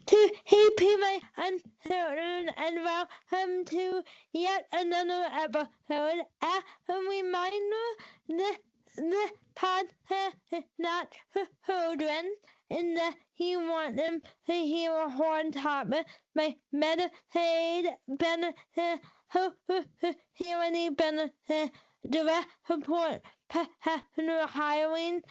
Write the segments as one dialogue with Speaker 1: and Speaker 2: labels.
Speaker 1: to happy my uncertain and welcome to yet another episode. As a reminder, the podcast is not for children, and that you want them to hear a hard topic by Medicaid benefit, hearing benefit, direct support, professional hiring,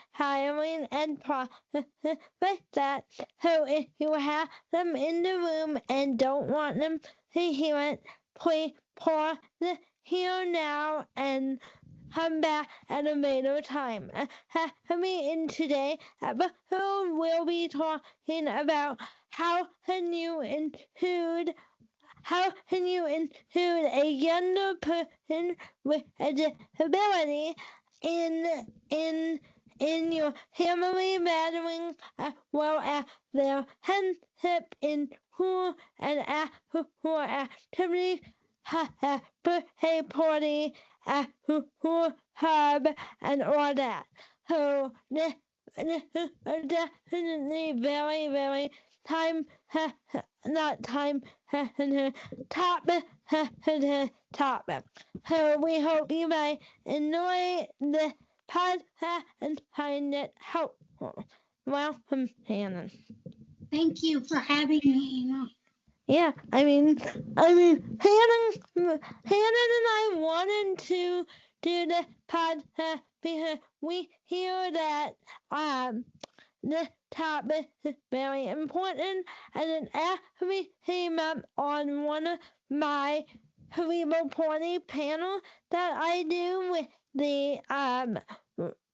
Speaker 1: and processes like that. So if you have them in the room and don't want them to hear it, please pause the here now and come back at a later time. In today's episode, we'll be talking about how can you include a younger person with a disability in your family gathering, as well as their friendship in school and after school activities, birthday party, after school club, and all that. So this is definitely very, very topic. So we hope you might enjoy the podcast and find it helpful. Welcome, Hannah.
Speaker 2: Thank you for having me, Anna.
Speaker 1: Yeah, I mean, Hannah and I wanted to do this podcast because we hear that this topic is very important, and it actually came up on one of my cerebral palsy panels that I do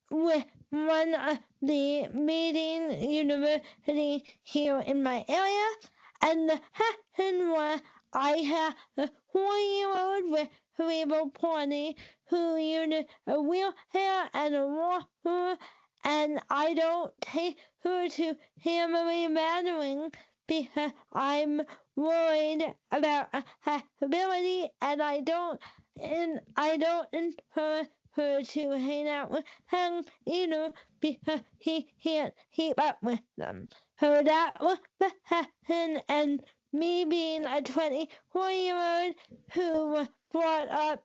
Speaker 1: with one of the leading universities here in my area. And the second one, I have a 4-year-old with cerebral palsy who uses a wheelchair and a walker, and I don't take her to family gatherings because I'm worried about accessibility, and I don't encourage her to hang out with him either because he can't keep up with them. So that was the question, and me being a 24-year-old who was brought up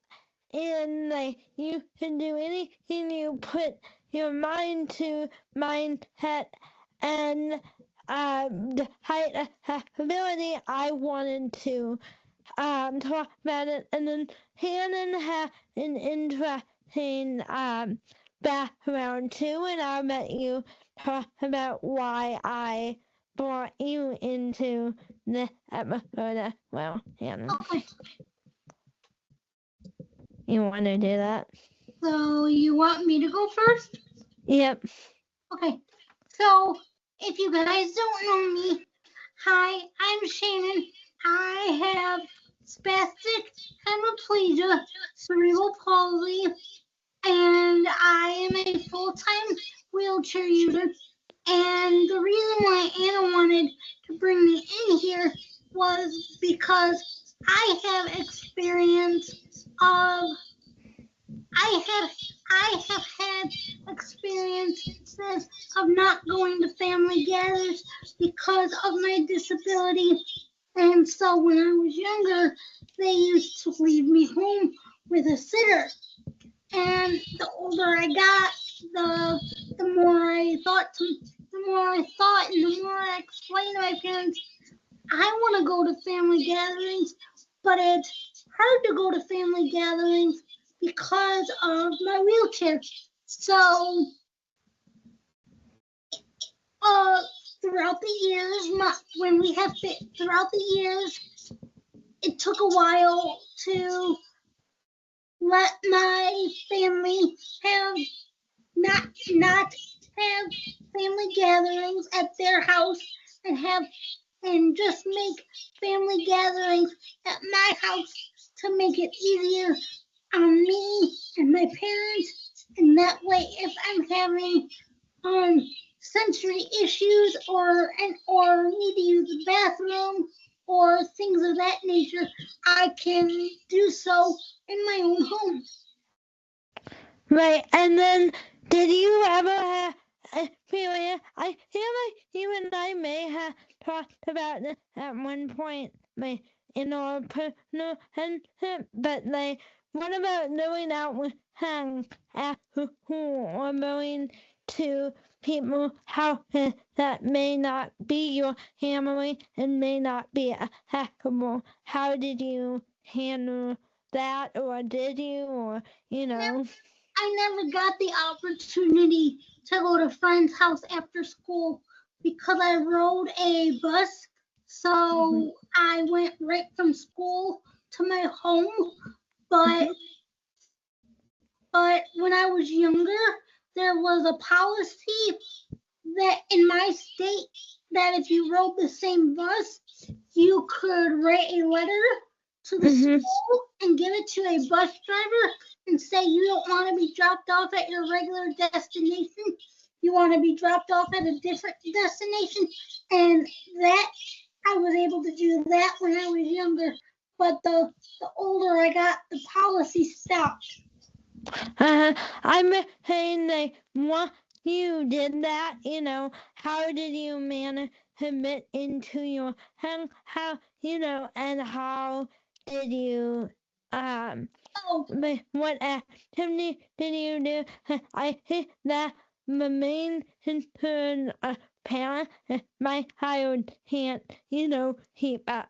Speaker 1: in you can do anything you put your mind to mindset, and the height of accessibility, I wanted to talk about it. And then Hannah had an interesting background too, and I'll let you talk about why I brought you into this episode as well, Hannah.
Speaker 2: Okay.
Speaker 1: You want to do that?
Speaker 2: So you want me to go first?
Speaker 1: Yep.
Speaker 2: Okay. So if you guys don't know me, hi, I'm Shannon. I have spastic hemiplegia, cerebral palsy, and I am a full-time wheelchair user. And the reason why Anna wanted to bring me in here was because I have experience of I have had experiences of not going to family gatherings because of my disability. And so when I was younger, they used to leave me home with a sitter. And the older I got, the more I thought and the more I explained to my parents, I want to go to family gatherings, but it's hard to go to family gatherings because of my wheelchair. So throughout the years, it took a while to let my family not have family gatherings at their house and just make family gatherings at my house to make it easier on me and my parents. And that way, if I'm having sensory issues or need to use the bathroom or things of that nature, I can do so in my own home.
Speaker 1: Right, and then did you ever have experience? I feel like you and I may have have talked about this at one point, like in our personal but like, what about going out with friends who are going to people houses that may not be your family and may not be accessible? How did you handle that, or did you, or
Speaker 2: I never got the opportunity to go to friend's house after school because I rode a bus. So I went right from school to my home. But when I was younger, there was a policy that in my state that if you rode the same bus, you could write a letter to the school and give it to a bus driver and say you don't want to be dropped off at your regular destination. You want to be dropped off at a different destination. And that I was able to do that when I was younger. But the older I got, the policy stopped.
Speaker 1: I'm saying that once you did that, how did you manage to fit into your home? How, and how did you, what activity did you do? I think that the main concern of parents, my child can't, keep up.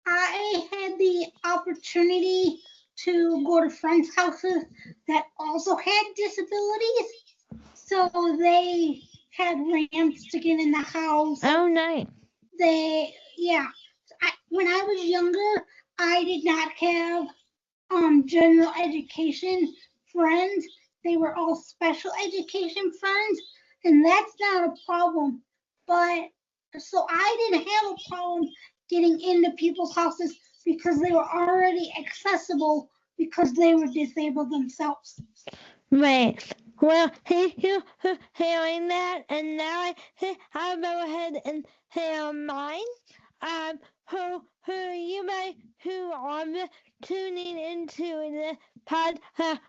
Speaker 2: I had the opportunity to go to friends' houses that also had disabilities. So they had ramps to get in the house.
Speaker 1: Oh, nice.
Speaker 2: When I was younger, I did not have general education friends. They were all special education friends, and that's not a problem. But so I didn't have a problem getting into people's houses because they were already accessible because they were disabled themselves.
Speaker 1: Right. Well, thank you for hearing that, and now I'll go ahead and hear mine. Who you may who are tuning into the podcast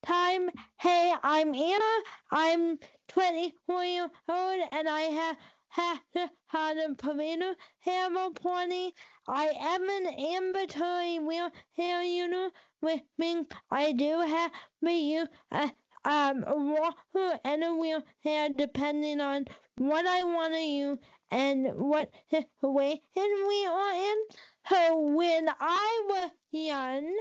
Speaker 1: time. Hey, I'm Anna. I'm 24 years old, and I have had a Polino Hammer 20. I am an ambulatory wheelchair user, which means I do have me a walker and a wheelchair depending on what I want to use and what situation we are in. So when I was young,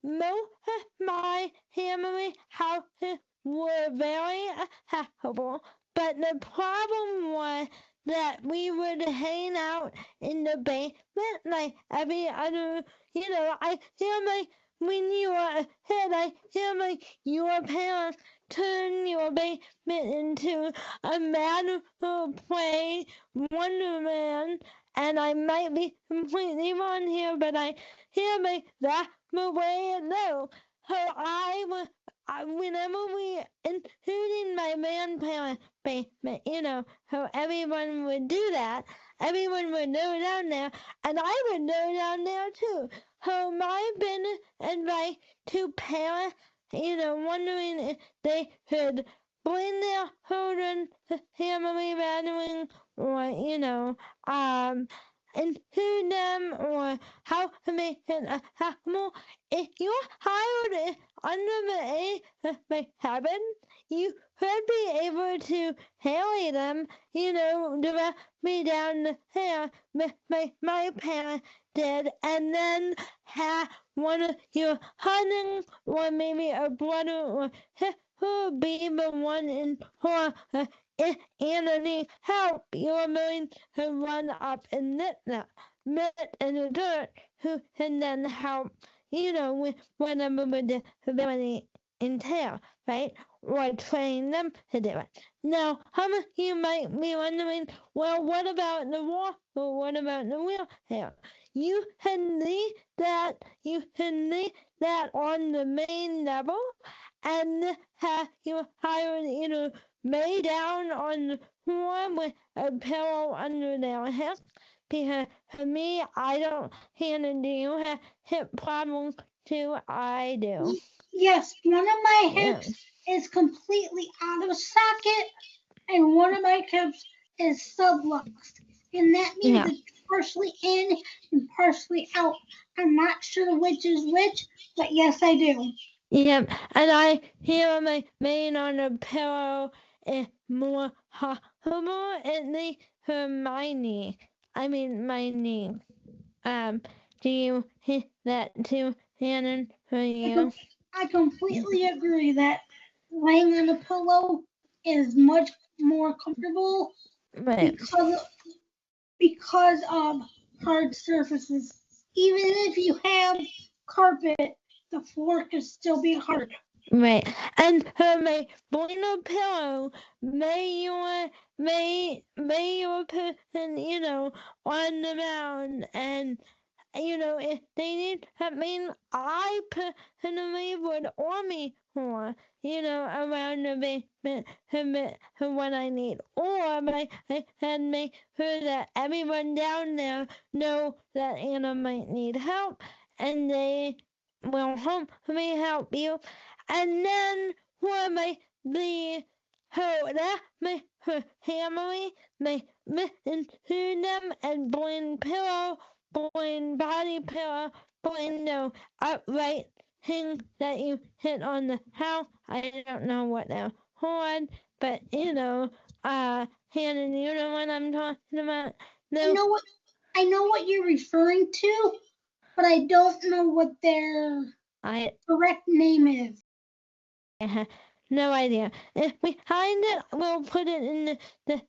Speaker 1: most of my family houses were very accessible, but the problem was that we would hang out in the basement like every other, I feel like when you are a kid, I feel like your parents turn your basement into a magical place, Wonderland, and I might be completely wrong here, but I feel like that's the way it goes. So whenever we, including my grandparents' basement, so everyone would do that. Everyone would go down there, and I would go down there too. So my business advice to parents, wondering if they could bring their children to family gatherings, or include them, or how to make it accessible. If your child is under the age of 7, you could be able to carry them, directly down the stairs, like my parents did, and then have one of your cousins or maybe a brother or sister be the one in front. If Anthony help, you're going to run up and knit in the dirt, who can then help, with whatever the disability entails, right? Or train them to do it. Now, some of you might be wondering, well, what about the walk, or what about the wheelchair? You can leave that on the main level and have your child lay down on the floor with a pillow under their head. Because for me, I don't handle, do you have hip problems too? I do.
Speaker 2: Yes, one of my hips is completely out of socket. and one of my cups is subluxed, and that means
Speaker 1: Yeah.
Speaker 2: it's partially in and partially out. I'm not sure which is which, but yes, I do.
Speaker 1: Yep, and I hear my main on a pillow is more horrible in the Hermione. I mean my knee. Do you hear that too, Shannon? For you?
Speaker 2: I completely agree that laying on a pillow is much more comfortable
Speaker 1: Right.
Speaker 2: because of hard surfaces. Even if you have carpet, the floor can still be hard.
Speaker 1: Right. And my bueno pillow may your person, on the mound and if they need I mean I personally would army more, around the basement when I need. Or I can make sure that everyone down there know that Anna might need help and they will hopefully help you. And then for the her family may listen to them and bring pillow, bring body pillow, bring no upright thing that you hit on the house. I don't know what they're called, but Hannah, you know what I'm talking about? No,
Speaker 2: I know what you're referring to, but I don't know what their correct name is.
Speaker 1: No idea. If we find it, we'll put it in the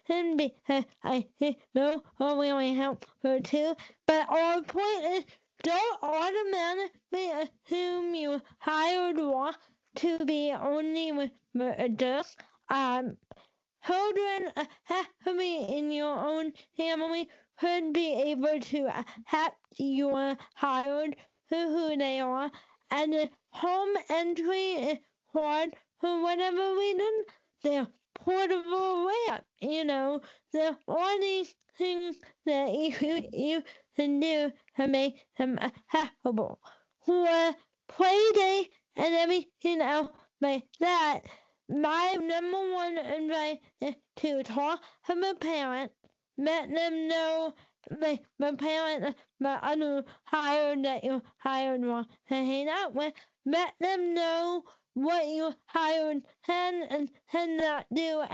Speaker 1: thing because I know will really help her too. But our point is don't automatically assume you hired one to be only with adults. Children happily in your own family could be able to accept your hired who they are, and the home entry is hard for whatever reason. They're portable ramp, the only things that you can do to make them accessible. For play day and everything else like that, my number one advice is to talk to my parent, let them know my parent, my other hired that you hired one to hang out with, let them know what you hired can and cannot do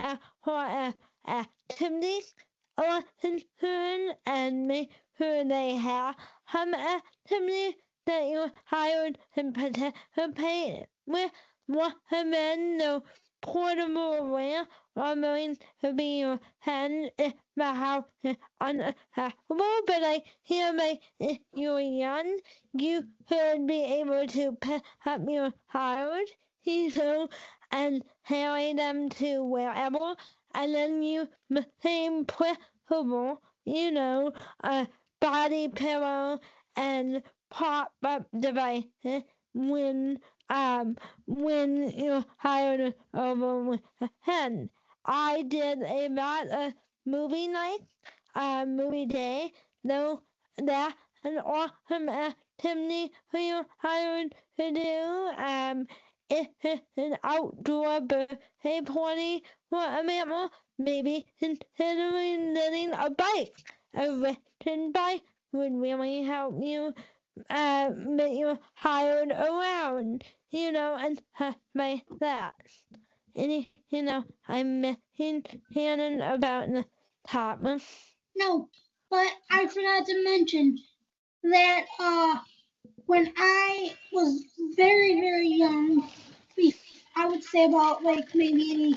Speaker 1: for activities or concern and make sure they have some activities that you hired and participate with. Recommend no portable lamp are going to be your hand if the house is unaccessible, but I hear if you're young, you could be able to pick up your hired, and carry them to wherever, and then you the same principle, a body pillow and pop-up devices when when you hired over with a hen. I did a lot of movie nights, movie day, though that an awesome activity for you hired to do. It's an outdoor birthday party for a mammal, maybe considering letting a bike. A written bike would really help you that you hired around, and like that. And, I'm missing Shannon about the topic.
Speaker 2: No, but I forgot to mention that when I was very, very young, I would say about like maybe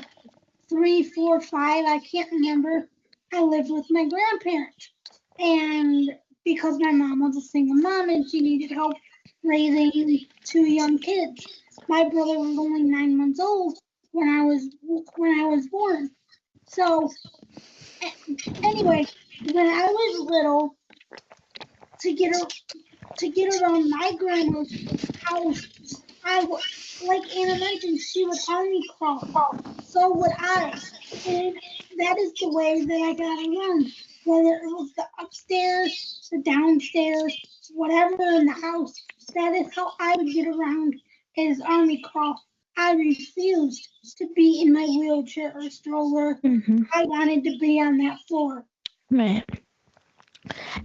Speaker 2: 3, 4, 5, I can't remember. I lived with my grandparents. And because my mom was a single mom and she needed help raising 2 young kids. My brother was only 9 months old when I was born. So anyway, when I was little, to get around my grandma's house, like Anna mentioned, she would army crawl. So would I. And that is the way that I got around. Whether it was the upstairs, the downstairs, whatever in the house, that is how I would get around, is army crawl. I refused to be in my wheelchair or stroller.
Speaker 1: Mm-hmm.
Speaker 2: I wanted to be on that floor.
Speaker 1: Right.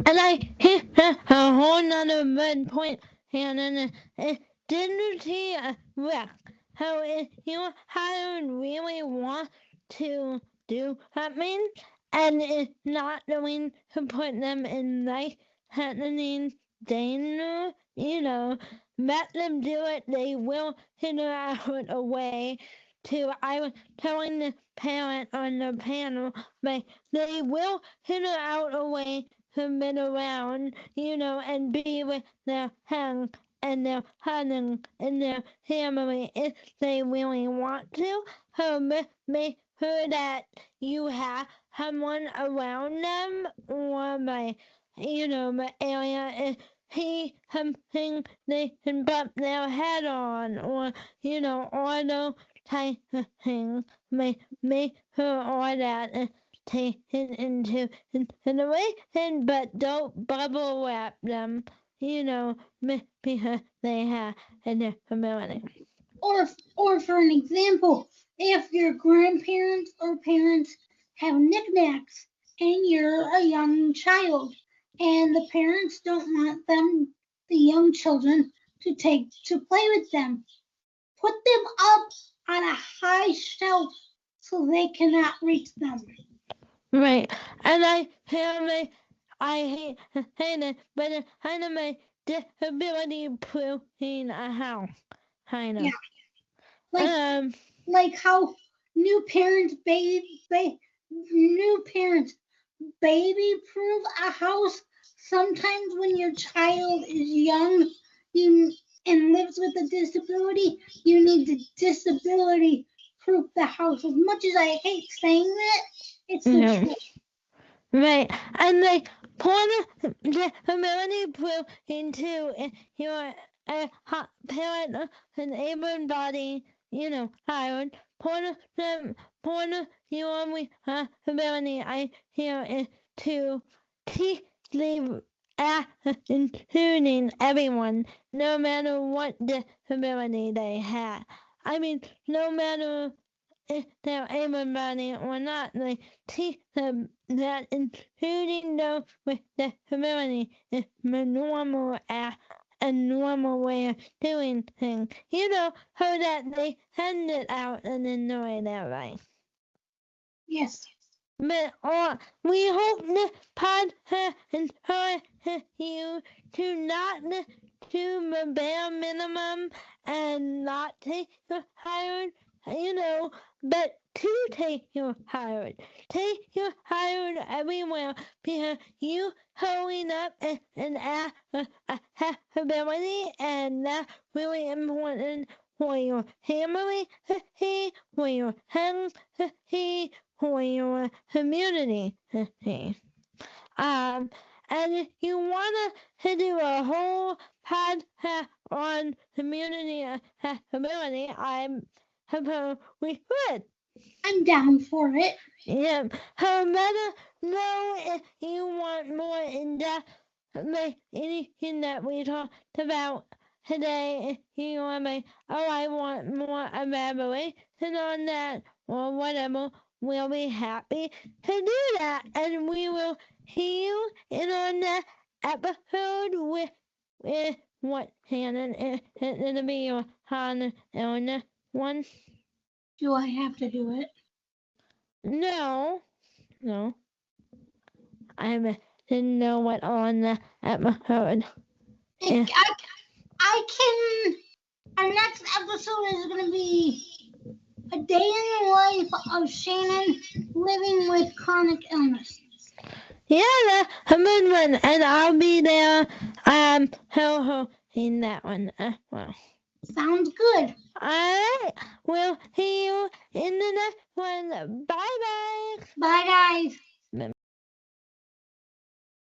Speaker 1: And I hit a whole nother good point here, and didn't he wreck how you hired really want to do something and not going to put them in life threatening danger, let them do it, they will figure out a way to. I was telling the parent on the panel, but they will figure out a way to been around, and be with their hands and their husband and their family if they really want to. So make sure that you have someone around them or my area if he something they can bump their head on or all those type of things. Make sure all that take it into consideration, but don't bubble wrap them, because they have a disability.
Speaker 2: Or for an example, if your grandparents or parents have knickknacks and you're a young child and the parents don't want the young children, to play with them, put them up on a high shelf so they cannot reach them.
Speaker 1: Right. And I hate it, but it's kind of my disability proofing a house. Kind of.
Speaker 2: Yeah. Like how new parents baby proof a house. Sometimes when your child is young and lives with a disability, you need to disability proof the house. As much as I hate saying that, it's the truth.
Speaker 1: Right. And like part of disability proofing too, if you're a parent of an able body, hired, part of your ability I hear is to teach the including everyone, no matter what disability they have. I mean, no matter if they're able-bodied or not, they teach them that including those with disability is the normal a normal way of doing things, so that they send it out and enjoy their life.
Speaker 2: Yes.
Speaker 1: But we hope this podcast encourages you to not do the bare minimum and not take your hired, but to take your hired. Take your hired everywhere because you showing up and have ability, and that's really important for your family to see, for your friends to see, for your community to see. And if you want to do a whole podcast on community accessibility, I suppose we could.
Speaker 2: I'm down for it.
Speaker 1: Yeah. So let us know if you want more in-depth, like anything that we talked about today. If you want to, I want more elaboration on that or whatever, we'll be happy to do that. And we will see you in our next episode with what, Shannon? It'll be your Hannah Elna one.
Speaker 2: Do I have to do it?
Speaker 1: No. I didn't know what on the episode. Yeah.
Speaker 2: I can. Our next episode is going to be a day in the life of Shannon living with chronic illness.
Speaker 1: Yeah, that's a good one, and I'll be there. In that one as well.
Speaker 2: Sounds good.
Speaker 1: All right, we'll see you in the next one. Bye, bye.
Speaker 2: Bye, guys.